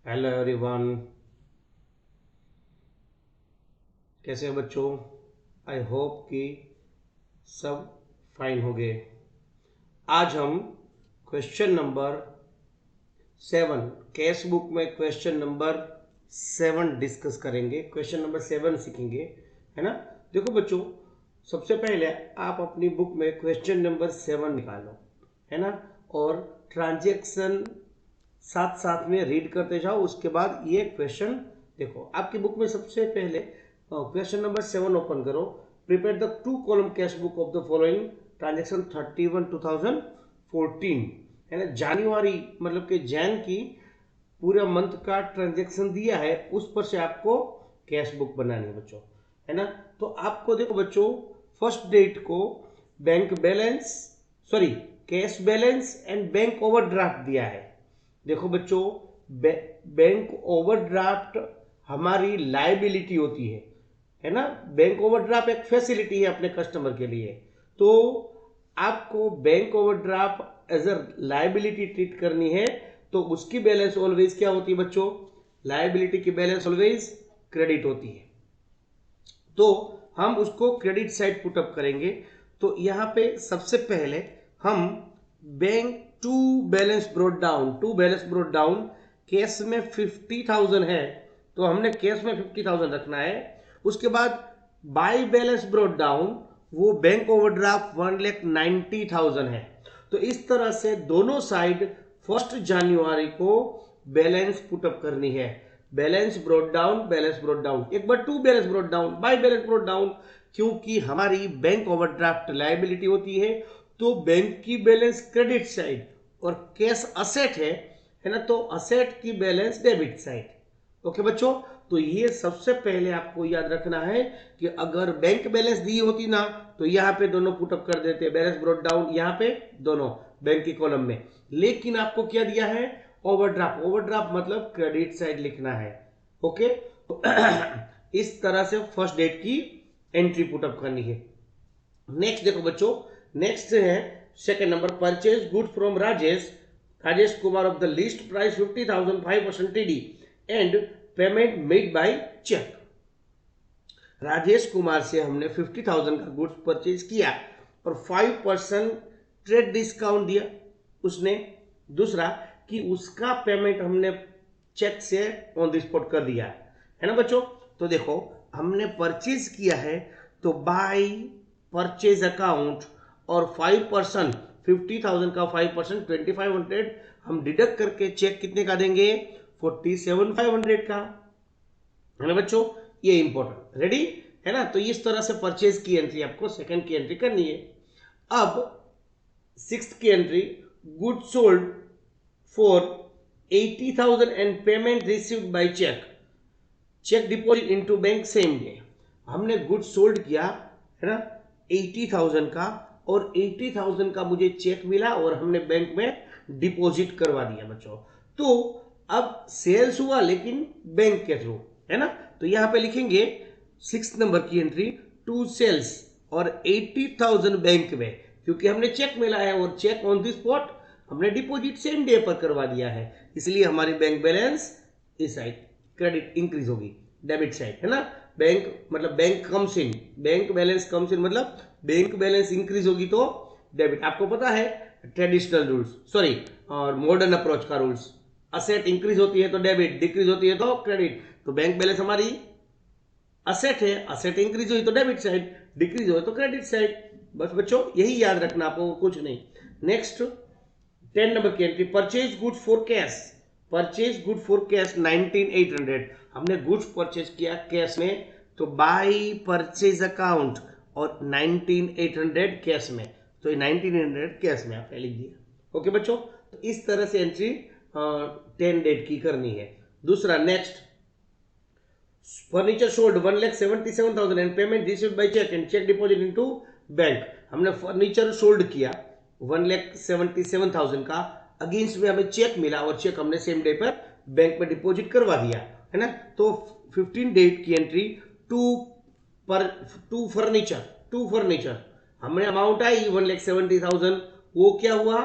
Hello everyone, कैसे हो बच्चों। आई होप कि सब फाइन हो गए। आज हम क्वेश्चन नंबर 7 केस बुक में क्वेश्चन नंबर 7 डिस्कस करेंगे। क्वेश्चन नंबर 7 सीखेंगे, है ना। देखो बच्चों, सबसे पहले आप अपनी बुक में क्वेश्चन नंबर 7 निकालो, है ना, और ट्रांजैक्शन साथ साथ में रीड करते जाओ। उसके बाद ये क्वेश्चन देखो, आपकी बुक में सबसे पहले क्वेश्चन नंबर 7 ओपन करो। Prepare the 2 column cash book of the following transaction 31/2014, है ना। जनवरी मतलब कि जैन की पूरे मंथ का ट्रांजेक्शन दिया है, उस पर से आपको कैश बुक बनानी है बच्चों, है ना। तो आपको देखो बच्चों, फर्स्ट डेट को bank balance sorry cash balance and bank overdraft दिया है। देखो बच्चों, बैंक ओवरड्राफ्ट हमारी लायबिलिटी होती है ना। बैंक ओवरड्राफ्ट एक फैसिलिटी है अपने कस्टमर के लिए। तो आपको bank overdraft as a liability treat करनी है, तो उसकी बैलेंस ऑलवेज क्या होती है बच्चों, लायबिलिटी की बैलेंस ऑलवेज क्रेडिट होती है। तो हम उसको क्रेडिट साइड पुटअप करेंगे। तो यहां पे सबसे पहले हम bank to balance brought down cash में 50,000 है, तो हमने कैश में 50,000 रखना है। उसके बाद बाय बैलेंस ब्रोड डाउन वो बैंक ओवरड्राफ्ट 1,90,000 है। तो इस तरह से दोनों साइड 1 जनवरी को बैलेंस पुटअप करनी है। बैलेंस ब्रोड डाउन, एक बार to balance brought down, by balance brought down, क्योंकि हमारी बैंक ओवरड्राफ्ट लायबिलिटी होती है, तो बैंक की बैलेंस क्रेडिट साइड और कैश असेट है ना, तो असेट की बैलेंस डेबिट साइड। ओके बच्चों, तो ये सबसे पहले आपको याद रखना है कि अगर बैंक बैलेंस दी होती ना, तो यहाँ पे दोनों पुटअप कर देते, बैलेंस ब्रोड डाउन यहाँ पे दोनों बैंक की कॉलम में। लेकिन आपको क्या दिया है, ओवरड्राफ्ट मतलब क्रेडिट साइड लिखना है। ओके, तो इस तरह से फर्स्ट डेट की एंट्री पुटअप करनी है। नेक्स्ट देखो बच्चों, नेक्स्ट है second number, purchase good from Rajesh Kumar of the list price 50,000 5% TD and payment made by cheque. Rajesh Kumar से हमने 50,000 का गुड्स परचेज किया और 5% ट्रेड डिस्काउंट दिया उसने। दूसरा कि उसका पेमेंट हमने चेक से ऑन द स्पॉट कर दिया, है ना बच्चों। तो देखो, हमने परचेज किया है, तो बाय परचेज अकाउंट और 5%, 50,000 का 5% 2,500 हम डिडक्ट करके चेक कितने का देंगे, 47,500 का, है ना बच्चों। ये इंपॉर्टेंट, रेडी है ना। तो इस तरह से परचेज की एंट्री आपको सेकंड की एंट्री करनी है। अब सिक्स्थ की entry, good sold for 80,000 and payment received by cheque deposit into bank same day. हमने गुड सोल्ड किया, है ना, 80,000 का, और 80,000 का मुझे चेक मिला और हमने बैंक में डिपॉजिट करवा दिया बच्चों। तो अब सेल्स हुआ लेकिन बैंक के थ्रू, है ना। तो यहां पे लिखेंगे 6 नंबर की एंट्री, टू सेल्स और 80,000 बैंक में, क्योंकि हमने चेक मिला है और चेक ऑन द स्पॉट हमने डिपॉजिट सेम डे पर करवा दिया है, इसलिए हमारी बैंक बैलेंस इस साइड क्रेडिट इंक्रीज होगी, डेबिट साइड, है ना। बैंक मतलब bank comes in, bank balance comes in मतलब बैंक बैलेंस इंक्रीज होगी तो डेबिट। आपको पता है ट्रेडिशनल रूल्स, सॉरी, और मॉडर्न अप्रोच का रूल्स, असेट इंक्रीज होती है तो डेबिट, डिक्रीज होती है तो क्रेडिट। तो बैंक बैलेंस हमारी असेट है, असेट इंक्रीज हुई तो डेबिट साइड, डिक्रीज हुई तो क्रेडिट साइड। बस बच्चों यही याद रखना आपको, कुछ नहीं। नेक्स्ट 10 नंबर की entry, purchase good for cash 19,800। हमने गुड्स परचेज किया कैश में, तो बाय परचेज अकाउंट और 19,800 कैश में, तो ये 19,800 कैश में आपने लिख दिया। ओके बच्चों, तो इस तरह से एंट्री 10 डेट की करनी है। दूसरा next, furniture sold 1,77,000 and payment received by cheque and cheque deposit into bank. हमने फर्नीचर सोल्ड किया 1,77,000 का, अगेंस्ट में हमें चेक मिला और चेक हमने सेम डे पर बैंक में डिपॉजिट करवा दिया, है ना। तो 15 डेट की एंट्री, टू फर्नीचर हमने अमाउंट आई 1,70,000, वो क्या हुआ,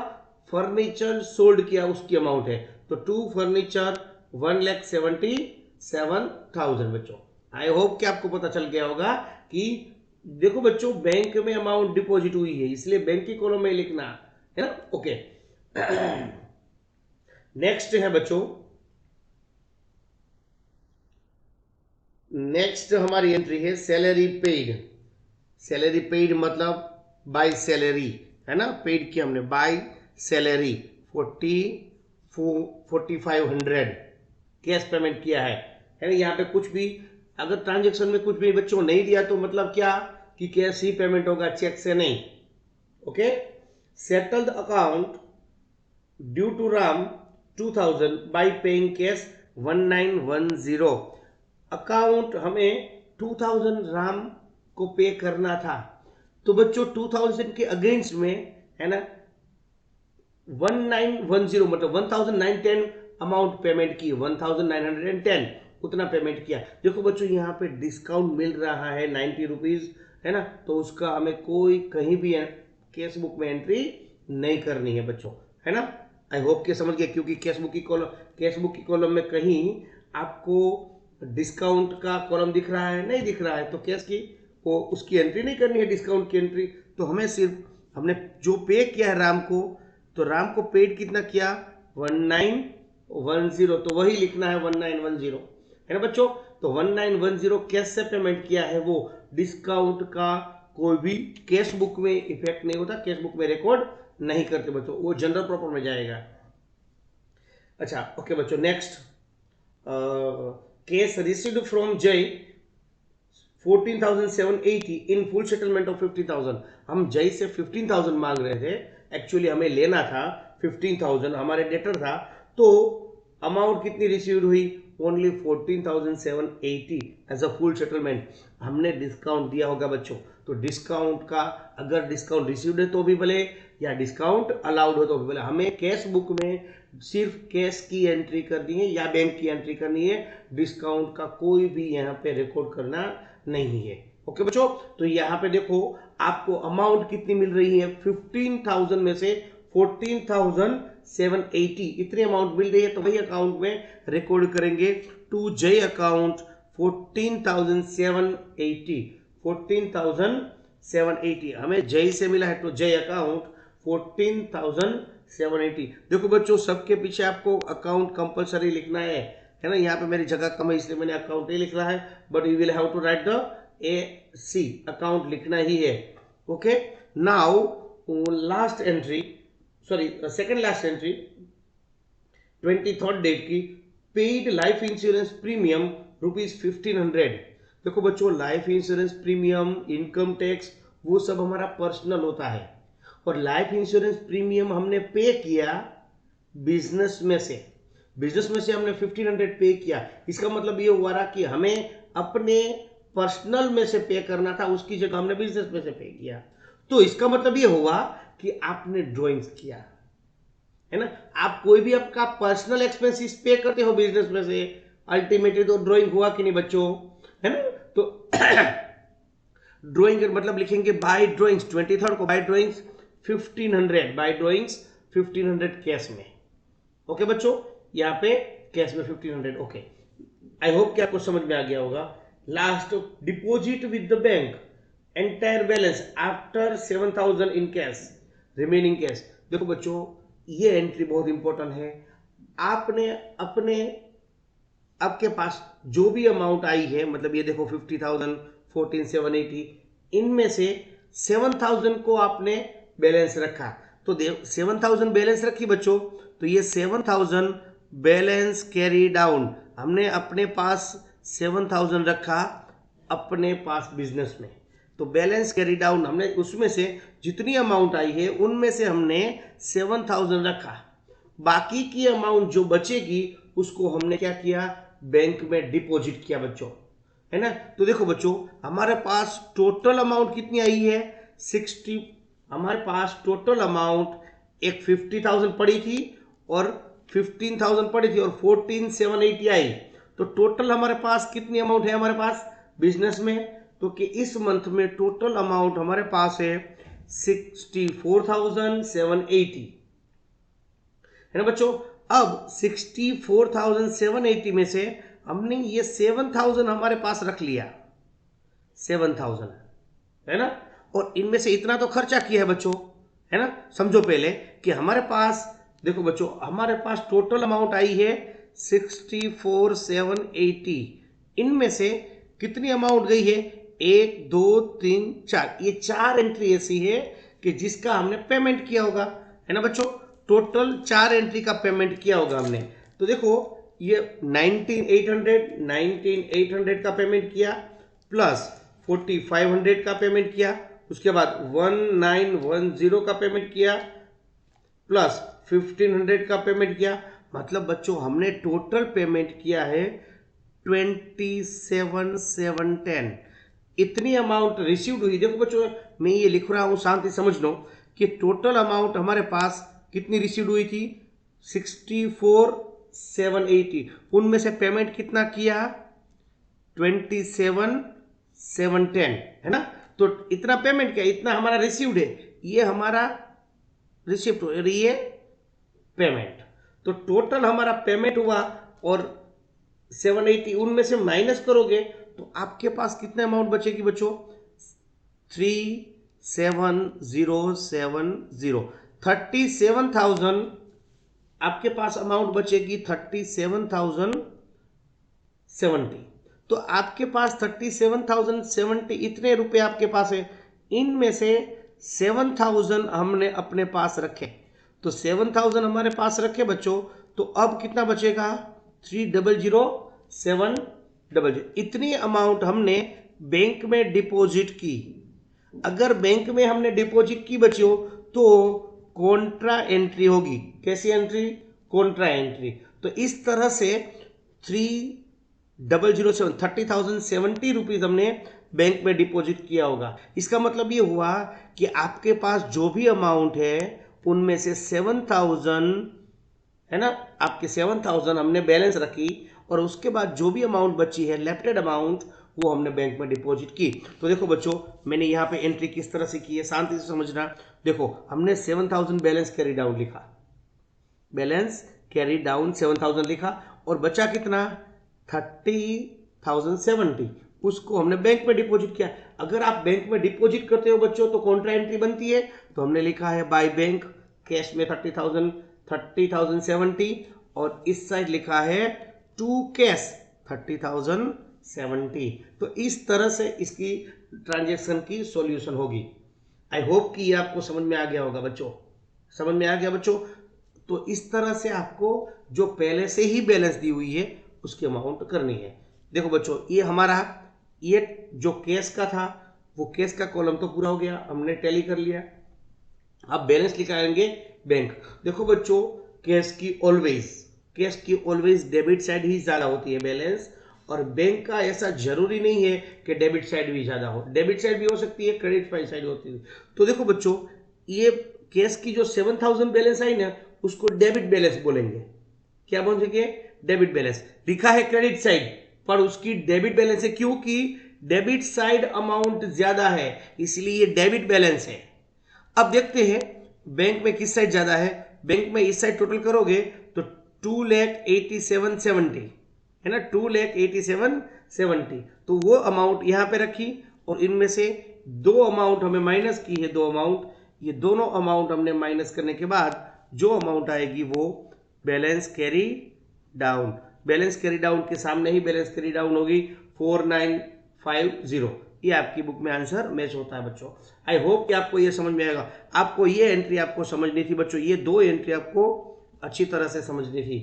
फर्नीचर सोल्ड किया उसकी अमाउंट है, तो टू फर्नीचर 1,77,000 बच्चों। आई होप कि आपको पता चल गया होगा कि देखो बच्चों, बैंक में अमाउंट डिपॉजिट हुई है, इसलिए बैंक की कॉलम में लिखना है ना। ओके, नेक्स्ट है बच्चों, नेक्स्ट हमारी एंट्री है सैलरी पेड। सैलरी पेड मतलब बाय सैलरी, है ना। पेड किया हमने बाय सैलरी 4,500 कैश पेमेंट किया है ना। यहाँ पे कुछ भी अगर ट्रांजेक्शन में कुछ भी बच्चों नहीं दिया तो मतलब क्या कि कैश ही पेमेंट होगा, चेक से नहीं। Okay, settled account due to Ram 2000 by paying cash 1910। Account हमें 2000 राम को पे करना था, तो बच्चों 2000 के अगेंस्ट में, है ना, 1910 मतलब 1910 अमाउंट पेमेंट की, 1910 उतना पेमेंट किया। देखो बच्चों, यहाँ पे डिस्काउंट मिल रहा है 90 रुपीज, है ना, तो उसका हमें कोई कहीं भी कैश बुक में एंट्री नहीं करनी है बच्चों, है ना। आई होप के समझ गए, क्योंकि कैश बुक की कॉलम में कहीं आपको डिस्काउंट का कॉलम दिख रहा है, नहीं दिख रहा है, तो कैश की वो उसकी एंट्री नहीं करनी है, डिस्काउंट की एंट्री। तो हमें सिर्फ हमने जो पे किया है राम को, तो राम को पेड कितना किया 1910, तो वही लिखना है 1910, है ना बच्चों। तो 1910 कैश से पेमेंट किया है, वो डिस्काउंट का कोई भी कैश बुक में इफेक्ट नहीं होता, कैश बुक में रिकॉर्ड नहीं करते बच्चों, वो जनरल प्रॉफिट में जाएगा। अच्छा ओके बच्चों, नेक्स्ट केस रिसीव्ड फ्रॉम जय 14,780 इन फुल सेटलमेंट ऑफ 15,000। हम जय से 15,000 मांग रहे थे, एक्चुअली हमें लेना था 15,000, हमारे डेटर था, तो अमाउंट कितनी रिसीव्ड हुई, only 14,780 as a full settlement. हमने डिस्काउंट दिया होगा बच्चों, तो डिस्काउंट का अगर डिस्काउंट रिसीव्ड है तो भी भले, या डिस्काउंट अलाउड हो तो भी भले, हमें कैश बुक में सिर्फ कैश की एंट्री करनी है या बैंक की एंट्री करनी है, डिस्काउंट का कोई भी यहाँ पे रिकॉर्ड करना नहीं है। ओके बच्चों, तो यहाँ पे देखो आपको अमाउंट कितनी मिल रही है, 15,000 में से 14,780 इतनी अमाउंट मिल रही है, तो वही अकाउंट में रिकॉर्ड करेंगे टू जय अकाउंट 14,780। 14,780 हमें जय से मिला है, तो जय अकाउंट 14,780। देखो बच्चों, सबके पीछे आपको अकाउंट कंपलसरी लिखना है ना। यहाँ पे मेरी जगह कम है इसलिए मैंने अकाउंट नहीं लिख रहा है, but you will have to write the AC, account लिखना ही है। Okay, now last entry, sorry second last entry 23rd date की, पेड लाइफ इंश्योरेंस प्रीमियम ₹1500। देखो बच्चों, life insurance premium, income tax, वो सब हमारा पर्सनल होता है, और लाइफ इंश्योरेंस प्रीमियम हमने पे किया बिजनेस में से, हमने 1500 पे किया। इसका मतलब ये हुआ रहा कि हमें अपने पर्सनल में से पे करना था, उसकी जगह हमने बिजनेस में से पे किया। तो इसका मतलब ये हुआ कि आपने ड्राइंग्स किया, है ना। आप कोई भी आपका पर्सनल एक्सपेंसेस पे करते हो बिजनेस में से, अल्टीमेटली तो ड्राइंग हुआ कि नहीं बच्चों, है ना। तो ड्राइंग मतलब लिखेंगे बाय ड्राइंग्स, 23rd को by drawings 1500, by drawings 1500 cash में। ओके बच्चों, यहाँ पे कैश में 1500। ओके, आई होप कि आपको समझ में आ गया होगा। Last, deposit with the bank entire balance after 7,000 in cash, remaining cash. देखो बच्चों, ये एंट्री बहुत इंपॉर्टेंट है। आपने अपने, आपके पास जो भी अमाउंट आई है, मतलब ये देखो 50,000, 14,780, इनमें से 7,000 को आपने बैलेंस रखा, तो 7,000 बैलेंस रखी बच्चों, तो ये 7,000 बैलेंस कैरी डाउन, हमने अपने पास 7,000 रखा अपने पास बिजनेस में, तो बैलेंस कैरी डाउन हमने उसमें से जितनी अमाउंट आई है उनमें से हमने 7,000 रखा, बाकी की अमाउंट जो बचेगी उसको हमने क्या किया, बैंक में डिपॉजिट किया बच्चों, है ना। तो देखो बच्चों, हमारे पास टोटल अमाउंट कितनी आई है 60, हमारे पास टोटल अमाउंट एक 50,000 पड़ी थी और 15,000 पड़ी थी और 14,780 आई, तो टोटल हमारे पास कितनी अमाउंट है हमारे पास बिजनेस में, तो कि इस मंथ में टोटल अमाउंट हमारे पास है 64,780, है ना बच्चों। अब 64,780 में से हमने ये 7,000 हमारे पास रख लिया, 7,000 है ना, और इनमें से इतना तो खर्चा किया है बच्चों, है ना। समझो पहले कि हमारे पास, देखो बच्चों, हमारे पास टोटल अमाउंट आई है 64,780। इनमें से कितनी अमाउंट गई है, 1 2 3 4, ये 4 एंट्री ऐसी है कि जिसका हमने पेमेंट किया होगा, है ना बच्चों। टोटल 4 एंट्री का पेमेंट किया होगा हमने। तो देखो ये 19,800 का पेमेंट किया, प्लस 4,500 का पेमेंट किया, उसके बाद 1,910 का पेमेंट किया, प्लस 1,500 का पेमेंट किया। मतलब बच्चों हमने टोटल पेमेंट किया है 27,710। इतनी अमाउंट रिसीव्ड हुई। देखो बच्चों मैं ये लिख रहा हूं, शांति समझ लो कि टोटल अमाउंट हमारे पास कितनी रिसीव्ड हुई थी, 64,780। उनमें से पेमेंट कितना किया, 27,710, है ना। तो इतना पेमेंट किया, इतना हमारा रिसीव्ड है, ये हमारा रिसिप्ट, ये पेमेंट। तो टोटल हमारा पेमेंट हुआ और 780 उनमें से माइनस करोगे तो आपके पास कितना अमाउंट बचेगी बच्चों, 37,070, 37,000 आपके पास अमाउंट बचेगी, 37,070। तो आपके पास 37,070 इतने रुपए आपके पास है। इनमें से 7,000 हमने अपने पास रखे, तो 7,000 हमारे पास रखे बच्चों। तो अब कितना बचेगा, 3,007,000। इतनी अमाउंट हमने बैंक में डिपॉजिट की। अगर बैंक में हमने डिपॉजिट की बच्चों तो कॉन्ट्रा एंट्री होगी। कैसी एंट्री, कॉन्ट्रा एंट्री। तो इस तरह से 30,070 रुपीज हमने बैंक में डिपॉजिट किया होगा। इसका मतलब ये हुआ कि आपके पास जो भी अमाउंट है उनमें से 7,000, है ना, आपके 7,000 हमने बैलेंस रखी, और उसके बाद जो भी अमाउंट बची है लेफ्टेड अमाउंट वो हमने बैंक में डिपॉजिट की। तो देखो बच्चों मैंने यहाँ पे एंट्री किस तरह से की है, शांति से समझना। देखो हमने 7,000 बैलेंस कैरी डाउन लिखा, बैलेंस कैरी डाउन 7,000 लिखा, और बचा कितना, 30,070, उसको हमने बैंक में डिपॉजिट किया। अगर आप बैंक में डिपॉजिट करते हो बच्चों तो कॉन्ट्रा एंट्री बनती है। तो हमने लिखा है बाय बैंक, कैश में 30,070, और इस साइड लिखा है टू कैश 30,070। तो इस तरह से इसकी ट्रांजैक्शन की सॉल्यूशन होगी। आई होप कि ये आपको समझ में आ गया होगा बच्चों, समझ में आ गया बच्चों। तो इस तरह से आपको जो पहले से ही बैलेंस दी हुई है उसकी अमाउंट करनी है। देखो बच्चों ये हमारा, ये जो केस का था वो केस का कॉलम तो पूरा हो गया, हमने टैली कर लिया। अब बैलेंस लिखाएंगे बैंक। देखो बच्चों केस की ऑलवेज डेबिट साइड ही ज्यादा होती है बैलेंस, और बैंक का ऐसा जरूरी नहीं है कि डेबिट साइड भी ज्यादा हो, डेबिट साइड भी हो सकती है, क्रेडिट साइड होती है। तो देखो बच्चों ये केस की जो 7,000 बैलेंस आई ना उसको डेबिट बैलेंस बोलेंगे। क्या बोलेंगे, डेबिट बैलेंस। लिखा है क्रेडिट साइड पर उसकी डेबिट बैलेंस है, क्योंकि डेबिट साइड अमाउंट ज्यादा है इसलिए डेबिट बैलेंस है। अब देखते हैं बैंक में किस साइड ज्यादा है। बैंक में इस साइड टोटल करोगे तो 2,87,70 है ना, 2,87,70। तो वो अमाउंट यहां पे रखी, और इनमें से दो अमाउंट हमें माइनस की है, दो अमाउंट, ये दोनों अमाउंट हमने माइनस करने के बाद जो अमाउंट आएगी वो balance carry down. Balance carry down के सामने ही बैलेंस कैरी डाउन होगी 4,950। ये आपकी बुक में आंसर मैच होता है बच्चों। आई होप कि आपको ये समझ में आएगा। आपको ये एंट्री आपको समझनी थी बच्चों, ये दो एंट्री आपको अच्छी तरह से समझनी थी,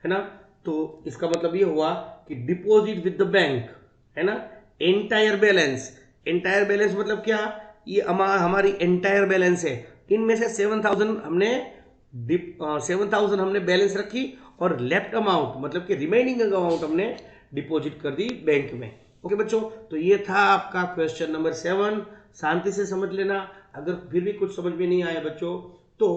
है ना। तो इसका मतलब ये हुआ कि डिपॉजिट विद द बैंक, है ना, एंटायर बैलेंस। एंटायर बैलेंस मतलब क्या, ये हमारी एंटायर बैलेंस है। इनमें से 7,000 हमने बैलेंस रखी, और लेफ्ट अमाउंट मतलब कि रिमेनिंग अमाउंट हमने डिपॉजिट कर दी बैंक में। ओके बच्चों, तो ये था आपका क्वेश्चन नंबर 7। शांति से समझ लेना। अगर फिर भी कुछ समझ में नहीं आया बच्चों तो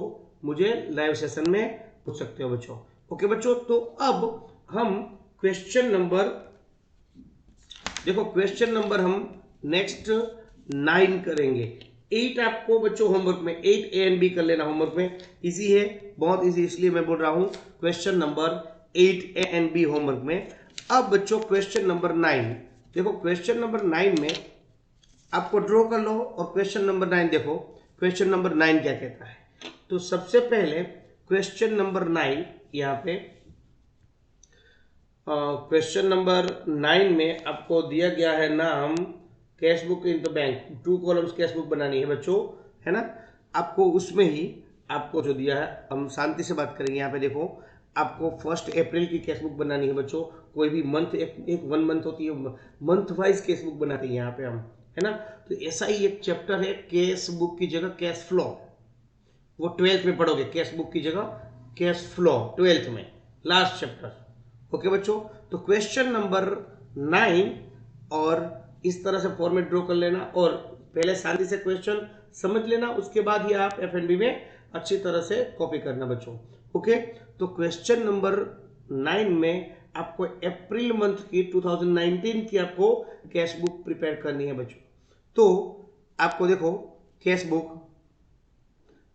मुझे लाइव सेशन में पूछ सकते हो बच्चों। ओके बच्चों, तो अब हम क्वेश्चन नंबर, देखो क्वेश्चन नंबर हम नेक्स्ट 9 करेंगे। 8 आपको बच्चों होमवर्क में 8 ए एंड बी कर लेना होमवर्क में। इजी है, बहुत इजी, इसलिए मैं बोल रहा हूं question number 8 A and B homework में। अब बच्चों क्वेश्चन नंबर 9 देखो, क्वेश्चन नंबर 9 में आपको ड्रॉ कर लो और क्वेश्चन नंबर 9 देखो, क्वेश्चन नंबर 9 क्या कहता है। तो सबसे पहले क्वेश्चन नंबर 9 यहाँ पे क्वेश्चन नंबर 9 में आपको दिया गया है नाम cash book in the bank, 2 columns cash book बनानी है बच्चों, है ना। आपको उसमें ही आपको जो दिया है, हम शांति से बात करेंगे। यहाँ पे देखो, आपको 1 अप्रैल की कैश बुक बनानी है बच्चों। कोई भी मंथ एक 1 मंथ होती है, मंथ वाइज कैश बुक बनाते हैं यहाँ पे हम, है ना। तो ऐसा ही एक चैप्टर है कैश बुक की जगह कैश फ्लो, वो 12th में पढ़ोगे। कैश बुक की जगह कैश फ्लो 12th में, लास्ट चैप्टर। ओके बच्चों, तो क्वेश्चन नंबर 9 और इस तरह से फॉर्मेट ड्रॉ कर लेना और पहले शांति से क्वेश्चन समझ लेना, उसके बाद ही आप एफएनबी में अच्छी तरह से कॉपी करना बच्चों। ओके, तो क्वेश्चन नंबर 9 में आपको अप्रैल मंथ की 2019 की आपको कैश बुक प्रिपेयर करनी है बच्चों। तो आपको देखो, cash book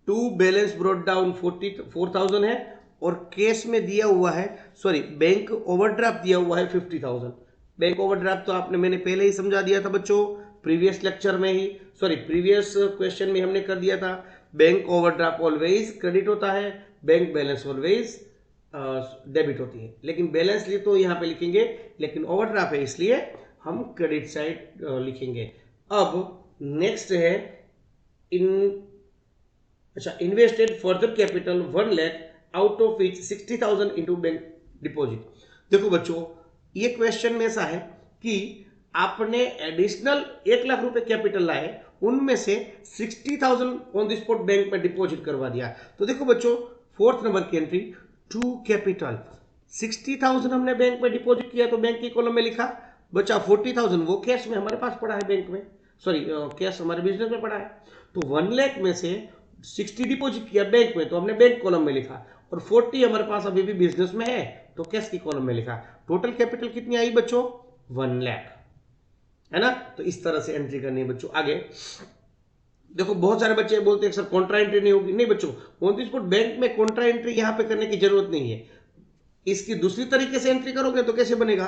to balance brought down 44,000 है और केस में दिया हुआ है, सॉरी बैंक ओवरड्राफ्ट दिया हुआ है 50,000। बैंक ओवरड्राफ्ट तो आपने, मैंने पहले ही समझा दिया था बच्चों, प्रीवियस लेक्चर में ही, सॉरी प्रीवियस क्वेश्चन में हमने कर दिया था। बैंक ओवरड्राफ्ट ऑलवेज क्रेडिट होता है, बैंक बैलेंस ऑलवेज डेबिट होती है। लेकिन बैलेंस लिए तो यहाँ पे लिखेंगे, लेकिन ओवरड्राफ्ट है इसलिए हम क्रेडिट साइड लिखेंगे। अब नेक्स्ट है invested further capital 1 lakh out of which 60,000 into bank deposit. देखो बच्चों, ये क्वेश्चन में ऐसा है कि आपने एडिशनल 1 लाख रुपए कैपिटल लाए, उनमें से 60,000 ऑन द स्पॉट बैंक में डिपॉजिट करवा दिया। तो देखो बच्चों, 4th नंबर की एंट्री, टू कैपिटल 60,000 हमने बैंक में डिपॉजिट किया तो बैंक की कॉलम में लिखा, बचा 40,000 वो कैश में हमारे पास पड़ा है बैंक में, सॉरी कैश हमारे बिजनेस में पड़ा है। तो 1 लाख में से 60 डिपॉजिट किया बैंक में तो हमने बैंक कॉलम में लिखा, और 40 हमारे पास अभी भी बिजनेस में है तो कैश की कॉलम में लिखा। टोटल कैपिटल कितनी आई बच्चों? 1 लाख, है ना। तो इस तरह से एंट्री करनी है बच्चों। आगे देखो, बहुत सारे बच्चे बोलते हैं सर कॉन्ट्रा एंट्री नहीं होगी। नहीं बच्चों, ऑन द स्पॉट बैंक में कॉन्ट्रा एंट्री यहां पे करने की जरूरत नहीं है। इसकी दूसरी तरीके से एंट्री करोगे तो कैसे बनेगा?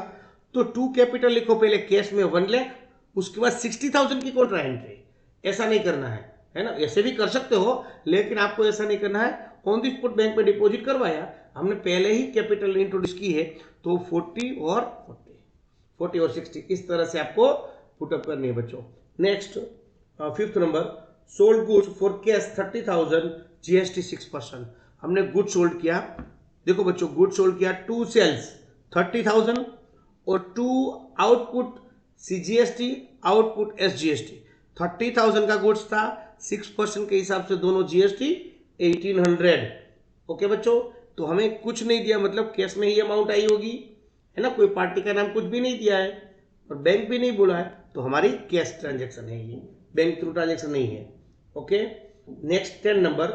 तो 2 कैपिटल लिखो पहले कैश में 1 लाख, उसके बाद 60,000 की कॉन्ट्रा एंट्री। ऐसा नहीं करना है ना। ऐसे भी कर सकते हो, लेकिन आपको ऐसा नहीं करना है। ऑन द स्पॉट बैंक में डिपॉजिट करवाया, हमने पहले ही कैपिटल इंट्रोड्यूस की है, तो 40 और 60 इस तरह से आपको पुटअप करनी है बच्चों। Next 5th number, sold goods for cash 30,000 GST 6%। हमने गुड सोल्ड किया, देखो बच्चों गुड सोल्ड किया, 2 सेल्स 30,000 और 2 आउटपुट सीजीएसटी आउटपुट एसजीएसटी। 30,000 का गुड्स था, 6% के हिसाब से दोनों जीएसटी 1800। ओके बच्चों, तो हमें कुछ नहीं दिया, मतलब कैश में ही अमाउंट आई होगी, है ना। कोई पार्टी का नाम कुछ भी नहीं दिया है और बैंक भी नहीं बोला है, तो हमारी कैश ट्रांजेक्शन है ये, बैंक थ्रू ट्रांजेक्शन नहीं है। Okay, next 10 number,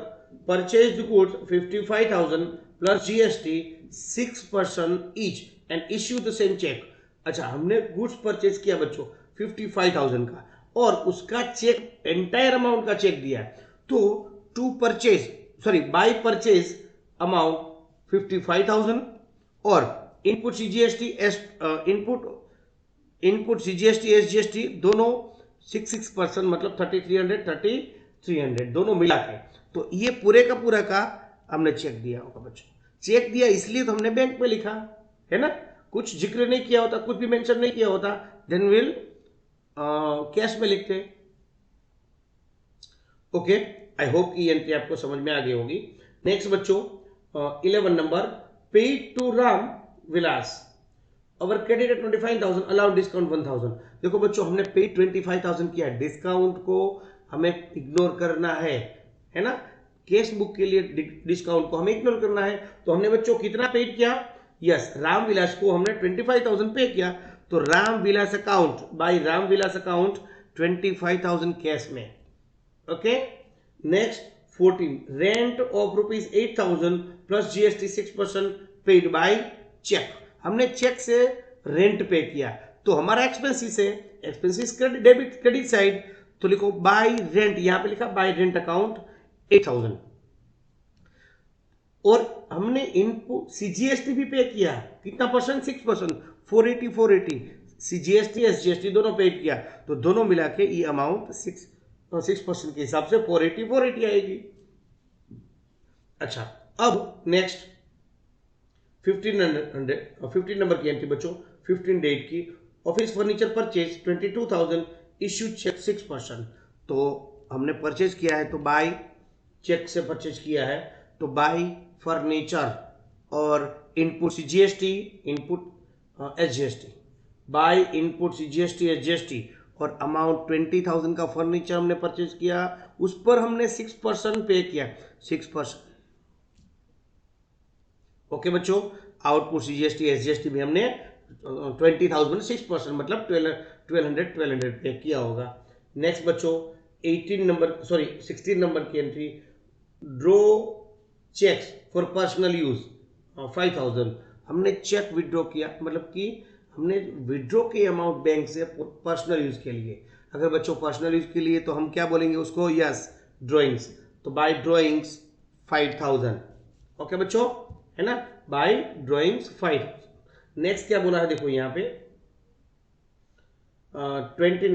purchased goods 55,000 plus GST 6% each and issue the same cheque. अच्छा, हमने गुड्स परचेज किया बच्चों 55,000 का और उसका चेक एंटायर अमाउंट का चेक दिया है, तो to purchase sorry by purchase amount 55,000 और input CGST input CGST SGST दोनों 6% मतलब 3,300 दोनों मिला के, तो ये पूरे का पूरा का हमने चेक दिया होगा बच्चों। चेक दिया इसलिए तो हमने बैंक में लिखा है ना, कुछ जिक्र नहीं किया होता, कुछ भी मेंशन नहीं किया होता, देन विल कैश में लिखते। ओके, आई होप कि एंट्री आपको समझ में आ गई होगी। नेक्स्ट बच्चों 11 number, paid to Ram Vilas our credit at 25,000 allow discount 1,000। देखो बच्चों, हमने पेड 25,000 किया, डिस्काउंट को हमें इग्नोर करना है ना। कैश बुक के लिए डिस्काउंट को हमें इग्नोर करना है, तो हमने बच्चों कितना पेड किया? यस, राम विलास को हमने 25,000 पे किया, तो Ram Vilas account by Ram Vilas account 25,000 cash में। Okay, next 14, rent of ₹8,000 plus GST 6% paid by cheque. हमने चेक से रेंट पे किया, तो हमारा एक्सपेंसिस है, एक्सपेंसिस क्रेडिट साइड, तो लिखो बाय रेंट, यहां पे लिखा बाय रेंट अकाउंट 8,000। और हमने इनपुट सीजीएसटी भी पे किया, कितना परसेंट? 6%, 480 480, सीजीएसटी एसजीएसटी दोनों पे किया, तो दोनों मिला के ये अमाउंट 6% के हिसाब से 480 480 आएगी। अच्छा, अब नेक्स्ट 15 नंबर की एंट्री बच्चों, 15 डेट की, office furniture purchase 22,000, issue cheque 6%। तो हमने परचेज किया है तो बाय चेक से परचेज किया है, तो बाय फर्नीचर और input GST, input SGST, by input GST SGST, और अमाउंट 20,000 का फर्नीचर हमने परचेज किया, उस पर हमने 6% पे किया, 6%। ओके बच्चों, आउटपुट सीजीएसटी एसजीएसटी में हमने 20,000 6% मतलब 1200 पे किया होगा। नेक्स्ट बच्चों 16 नंबर की entry, draw cheques for personal use 5,000। हमने चेक विड्रॉ किया, मतलब कि हमने विड्रॉ के अमाउंट बैंक से पर्सनल यूज के लिए। अगर बच्चों पर्सनल यूज के लिए तो हम क्या बोलेंगे उसको? यस, ड्रॉइंग्स, तो बाय ड्रॉइंग्स 5,000। ओके बच्चों, है ना, बाय ड्रॉइंग्स 5,000। नेक्स्ट क्या बोला है देखो यहाँ पे 18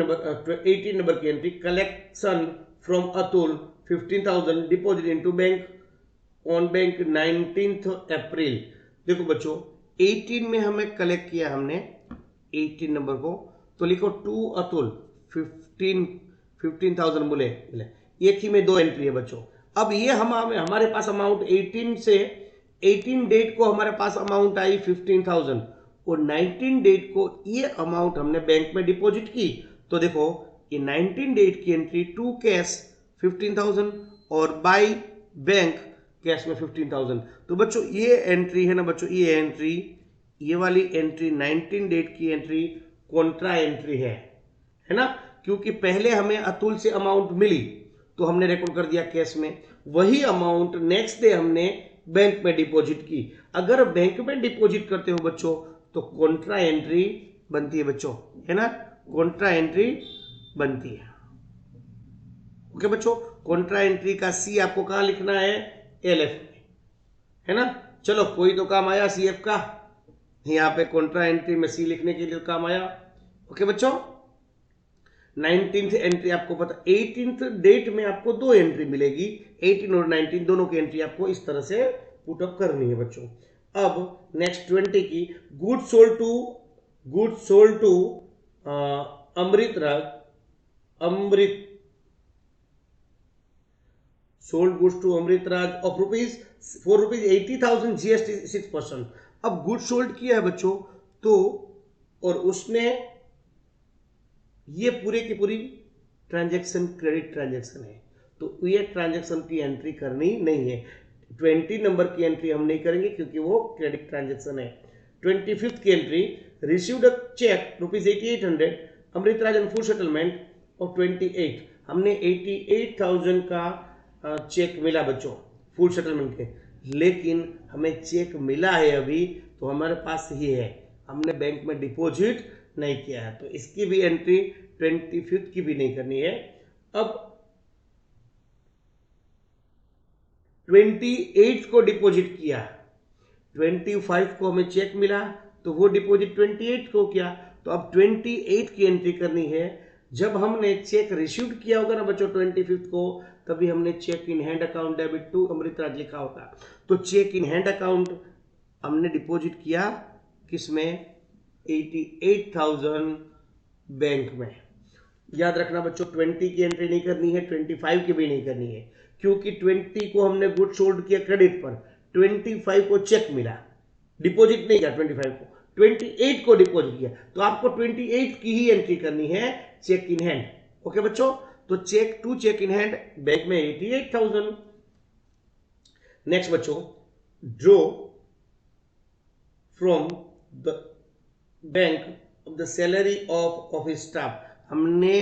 नंबर की entry, collection from Atul 15,000 deposit into bank on bank 19th अप्रैल। देखो बच्चों 18 में हमें कलेक्ट किया हमने 18 नंबर को, तो लिखो टू अतुल 15,000 बोले, एक ही में दो एंट्री है बच्चों। अब ये हमारे पास अमाउंट 18 से 18 डेट को हमारे पास अमाउंट आई 15,000, और 19 डेट को ये अमाउंट हमने बैंक में डिपॉजिट की। तो देखो ये 19 डेट की एंट्री टू कैश 15,000 और बाय बैंक कैश में 15,000। तो बच्चों ये एंट्री है ना बच्चों, ये एंट्री, ये वाली एंट्री 19 डेट की एंट्री कॉन्ट्रा एंट्री है ना, क्योंकि पहले हमें अतुल से अमाउंट मिली तो हमने रिकॉर्ड कर दिया कैश में, वही अमाउंट नेक्स्ट डे हमने बैंक में डिपॉजिट की। अगर बैंक में डिपॉजिट करते हो बच्चों तो कॉन्ट्रा एंट्री बनती है बच्चों, है ना, कॉन्ट्रा एंट्री बनती है। ओके बच्चों, कॉन्ट्रा एंट्री का सी आपको कहां लिखना है? एलएफ में, है ना। चलो कोई तो काम आया सीएफ का, यहाँ पे कॉन्ट्रा एंट्री में सी लिखने के लिए काम आया। ओके बच्चों, 19th एंट्री आपको पता, 18th डेट में आपको दो एंट्री मिलेगी, 18 और 19 दोनों की एंट्री आपको इस तरह से पुटअप करनी है बच्चों। अब नेक्स्ट 20 की, good sold to Amritraj, sold goods to Amritraj of ₹80,000 GST 6%। अब गुड सोल्ड किया है बच्चों, तो और उसने ये पूरे की पूरी ट्रांजैक्शन क्रेडिट ट्रांजैक्शन है, तो ये ट्रांजैक्शन की एंट्री करनी नहीं है। 20 नंबर की एंट्री हम नहीं करेंगे क्योंकि वो क्रेडिट ट्रांजैक्शन है। 25th की entry, received a cheque ₹8800 Amritraj and full settlement of 28। हमने 88,000 का चेक मिला बच्चों फुल सेटलमेंट के, लेकिन हमें चेक मिला है अभी, तो हमारे पास ही है, हमने बैंक में डिपॉजिट नहीं किया है, तो इसकी भी एंट्री 25th की भी नहीं करनी है। अब 28 को डिपॉजिट किया, 25 को हमें चेक मिला, तो वो डिपॉजिट 28 को किया, तो अब 28 की एंट्री करनी है। जब हमने चेक रिसीव्ड किया होगा ना बच्चों 25 को, तभी हमने cheque in hand account debit to Amritraj लिखा होगा, तो चेक इन हैंड अकाउंट हमने डिपॉजिट किया किसमें? 88,000 बैंक में। याद रखना बच्चों 20 की एंट्री नहीं करनी है, 25 की भी नहीं करनी है, क्योंकि 20 को हमने गुड सोल्ड किया क्रेडिट पर, 25 को चेक मिला, डिपॉजिट नहीं किया 25 को, 28 को डिपॉजिट किया, तो आपको 28 की ही एंट्री करनी है चेक इन हैंड। ओके बच्चों, तो चेक इन हैंड बैंक में 88,000। नेक्स्ट बच्चों, draw from the bank of the salary of office staff, हमने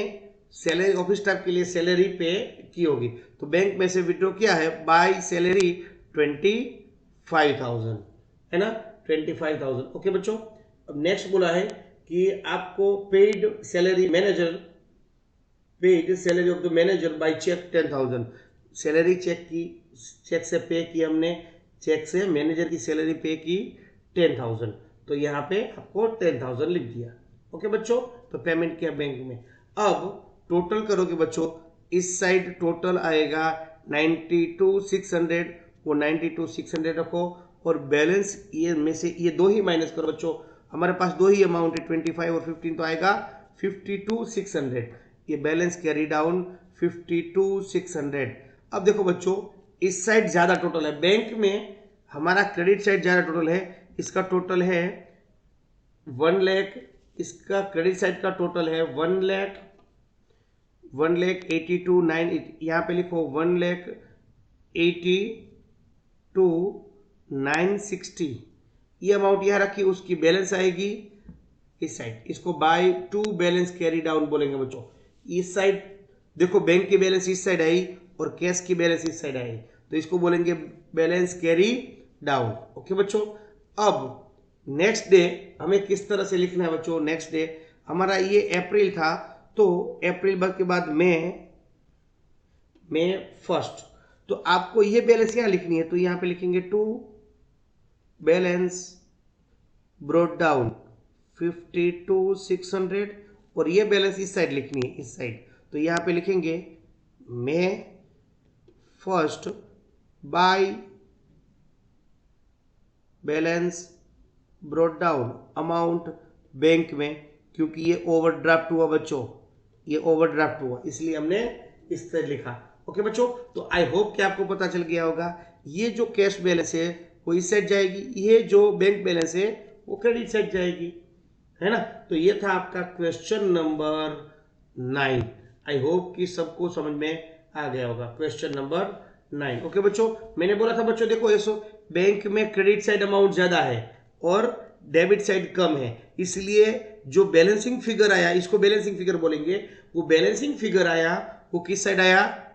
सैलरी ऑफिस स्टाफ के लिए सैलरी पे की होगी, तो बैंक में से विड्रॉ किया है बाय सैलरी 25,000, है ना, 25,000। ओके बच्चों, अब नेक्स्ट बोला है कि आपको paid salary manager paid salary of the manager by cheque 10,000। Salary cheque से पे की हमने, चेक से मैनेजर की सैलरी पे की 10,000, तो यहाँ पे आपको 10,000 लिख दिया। ओके बच्चों, तो पेमेंट किया बैंक में। अब टोटल करोगे बच्चों, इस साइड टोटल आएगा 92,600, वो 92,600 रखो, और बैलेंस ये में से ये दो ही माइनस करो बच्चों, हमारे पास दो ही अमाउंट है 25 और 15, तो आएगा 52,600। ये बैलेंस कैरी डाउन 52,600। अब देखो बच्चों, इस साइड ज्यादा टोटल है, बैंक में हमारा क्रेडिट साइड ज्यादा टोटल है, इसका टोटल है 1 लाख, इसका क्रेडिट साइड का टोटल है 1,82,980, यहाँ पे लिखो 1,82,960, ये अमाउंट यहाँ रखी, उसकी बैलेंस आएगी इस साइड, इसको by two balance carry down बोलेंगे बच्चों। इस साइड देखो, बैंक की बैलेंस इस साइड आई और कैश की बैलेंस इस साइड आई, तो इसको बोलेंगे बैलेंस कैरी डाउन। ओके बच्चों, अब नेक्स्ट डे हमें किस तरह से लिखना है बच्चों? नेक्स्ट डे हमारा ये अप्रैल था, तो अप्रैल के बाद मई 1, तो आपको ये बैलेंस यहाँ लिखनी है, तो यहाँ पे लिखेंगे टू बैलेंस ब्रॉट डाउन 52,600, और ये बैलेंस इस साइड लिखनी है, इस साइड, तो यहाँ पे लिखेंगे मई 1 by balance brought down amount bank में, क्योंकि ये ओवरड्राफ्ट हुआ बच्चों, ये ओवरड्राफ्ट हुआ, इसलिए हमने इस तरह लिखा। ओके बच्चों, तो आई होप कि आपको पता चल गया होगा, ये जो कैश बैलेंस है वो इस साइड जाएगी, ये जो बैंक बैलेंस है वो क्रेडिट साइड जाएगी, है ना। तो ये था आपका क्वेश्चन नंबर 9। आई होप कि सबको समझ में आ गया होगा, क्वेश्चन नंबर 9। ओके बच्चों, मैंने बोला था बच्चों, देखो ऐसो बैंक में क्रेडिट साइड अमाउंट ज्यादा है और डेबिट साइड कम है, इसलिए जो बैलेंसिंग फिगर आया, इसको बैलेंसिंग फिगर बोलेंगे, वो बैलेंसिंग फिगर आया वो किस साइड आया?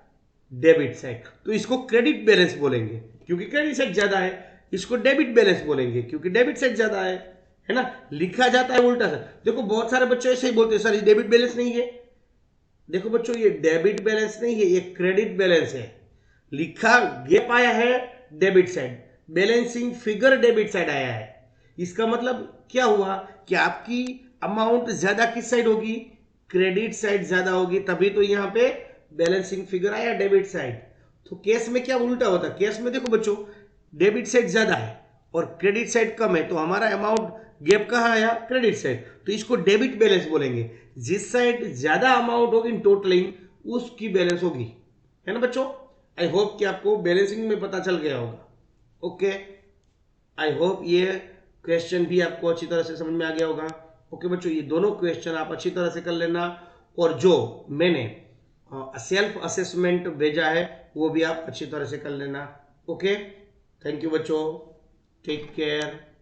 डेबिट साइड, तो इसको क्रेडिट बैलेंस बोलेंगे क्योंकि क्रेडिट साइड ज्यादा है, इसको डेबिट बैलेंस बोलेंगे क्योंकि डेबिट साइड ज्यादा है ना। लिखा जाता है उल्टा सा, देखो बहुत सारे बच्चे ऐसे ही बोलते हैं सर ये डेबिट बैलेंस नहीं है। देखो बच्चों, ये डेबिट बैलेंस नहीं है, ये क्रेडिट बैलेंस है। लिखा गैप आया है debit side, balancing figure debit side आया है, इसका मतलब क्या हुआ कि आपकी अमाउंट ज्यादा किस साइड होगी? क्रेडिट साइड ज्यादा होगी, तभी तो यहाँ पे बैलेंसिंग फिगर आया डेबिट साइड। तो केस में क्या उल्टा होता है? केस में देखो बच्चों, डेबिट साइड ज्यादा है और क्रेडिट साइड कम है, तो हमारा अमाउंट गैप कहाँ आया? क्रेडिट साइड, तो इसको डेबिट बैलेंस बोलेंगे। जिस साइड ज्यादा अमाउंट होगी इन टोटलिंग उसकी बैलेंस होगी, है ना बच्चों। आई होप कि आपको बैलेंसिंग में पता चल गया होगा। ओके, आई होप ये क्वेश्चन भी आपको अच्छी तरह से समझ में आ गया होगा। ओके बच्चों, ये दोनों क्वेश्चन आप अच्छी तरह से कर लेना, और जो मैंने सेल्फ असेसमेंट भेजा है वो भी आप अच्छी तरह से कर लेना। ओके, थैंक यू बच्चों, टेक केयर।